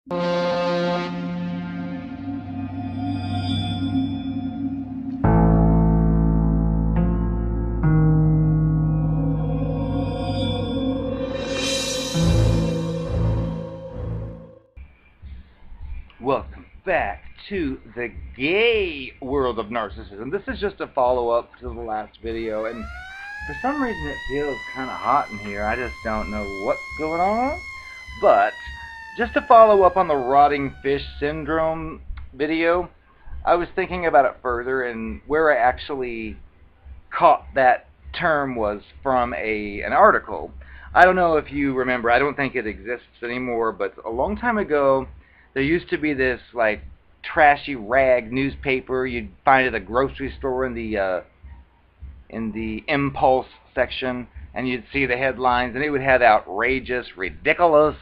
Welcome back to the gay world of narcissism. This is just a follow-up to the last video, and for some reason it feels kind of hot in here. I just don't know what's going on. But just to follow up on the rotting fish syndrome video, I was thinking about it further, and where I actually caught that term was from an article. I don't know if you remember, I don't think it exists anymore, but a long time ago there used to be this like trashy rag newspaper you'd find at a grocery store in the impulse section, and you'd see the headlines, and it would have outrageous, ridiculous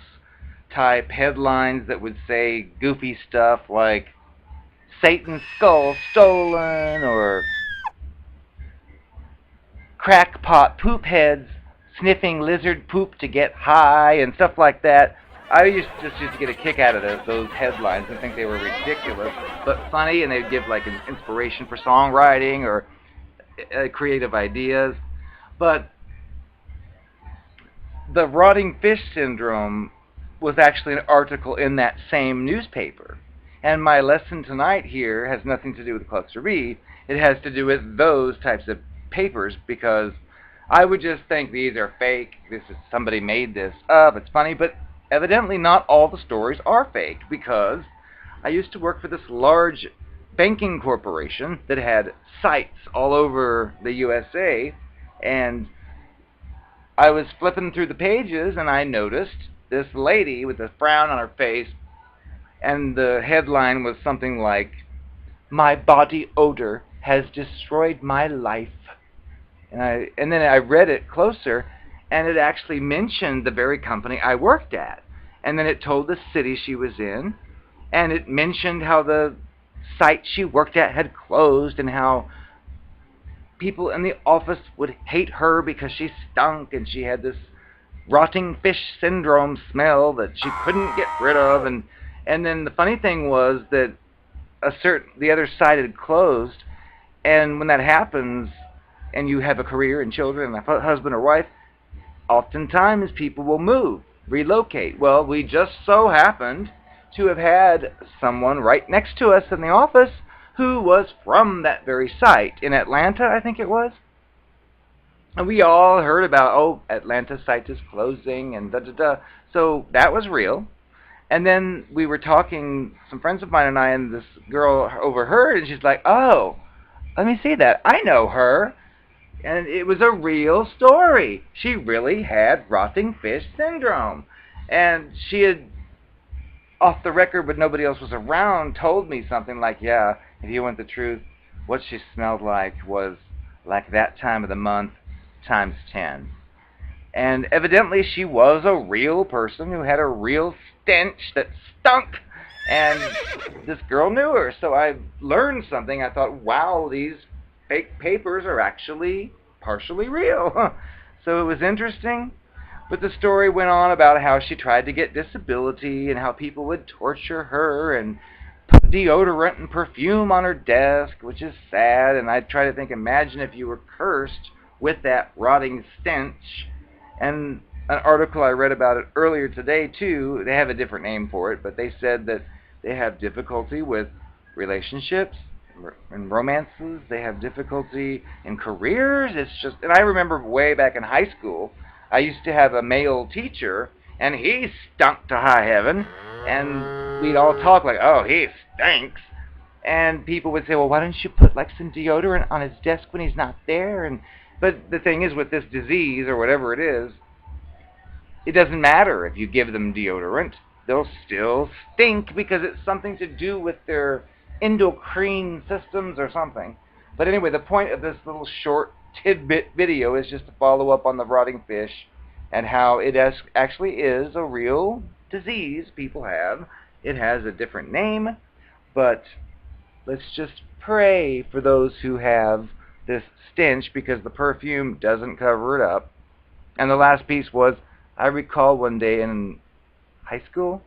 type headlines that would say goofy stuff like Satan's skull stolen, or crackpot poop heads sniffing lizard poop to get high, and stuff like that. I used to get a kick out of those headlines and think they were ridiculous but funny, and they'd give like an inspiration for songwriting or creative ideas. But the rotting fish syndrome was actually an article in that same newspaper. And my lesson tonight here has nothing to do with Cluster B. It has to do with those types of papers, because I would just think these are fake. This is somebody made this up. It's funny, but evidently not all the stories are fake, because I used to work for this large banking corporation that had sites all over the USA, and I was flipping through the pages and I noticed this lady with a frown on her face, and the headline was something like, "My body odor has destroyed my life." And then I read it closer, and it actually mentioned the very company I worked at. And then it told the city she was in, and it mentioned how the site she worked at had closed, and how people in the office would hate her because she stunk, and she had this rotting fish syndrome smell that she couldn't get rid of. And then the funny thing was that the other site had closed, and when that happens, and you have a career and children and a husband or wife, oftentimes people will move, relocate. Well, we just so happened to have had someone right next to us in the office who was from that very site in Atlanta, I think it was. And we all heard about, oh, Atlanta site is closing and da-da-da. So that was real. And then we were talking, some friends of mine and I, and this girl overheard, and she's like, "Oh, let me see that. I know her." And it was a real story. She really had rotting fish syndrome. And she had, off the record, but nobody else was around, told me something like, yeah, if you want the truth, what she smelled like was like that time of the month times 10. And evidently she was a real person who had a real stench that stunk. And this girl knew her. So I learned something. I thought, wow, these fake papers are actually partially real. So it was interesting. But the story went on about how she tried to get disability, and how people would torture her and put deodorant and perfume on her desk, which is sad. And I try to think, imagine if you were cursed with that rotting stench. And an article I read about it earlier today too, they have a different name for it, but they said that they have difficulty with relationships and romances. They have difficulty in careers. It's just, and I remember way back in high school, I used to have a male teacher, and he stunk to high heaven, and we'd all talk like, "Oh, he stinks." And people would say, "Well, why don't you put like some deodorant on his desk when he's not there?" But the thing is, with this disease or whatever it is, it doesn't matter if you give them deodorant. They'll still stink, because it's something to do with their endocrine systems or something. But anyway, the point of this little short tidbit video is just to follow up on the rotting fish, and how it actually is a real disease people have. It has a different name, but let's just pray for those who have this stench, because the perfume doesn't cover it up. And the last piece was, I recall one day in high school,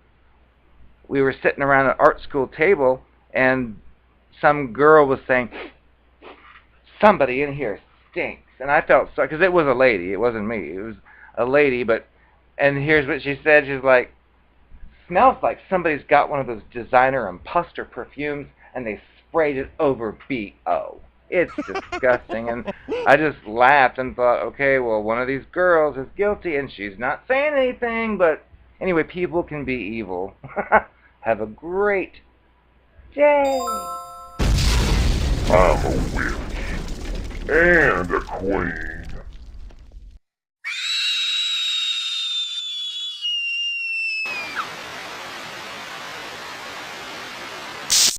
we were sitting around an art school table, and some girl was saying, somebody in here stinks. And I felt sorry, because it was a lady. It wasn't me. It was a lady, and here's what she said. She's like, smells like somebody's got one of those designer imposter perfumes, and they sprayed it over B.O. It's disgusting. And I just laughed and thought, okay, well, one of these girls is guilty, and she's not saying anything, but anyway, people can be evil. Have a great day. I'm a witch and a queen.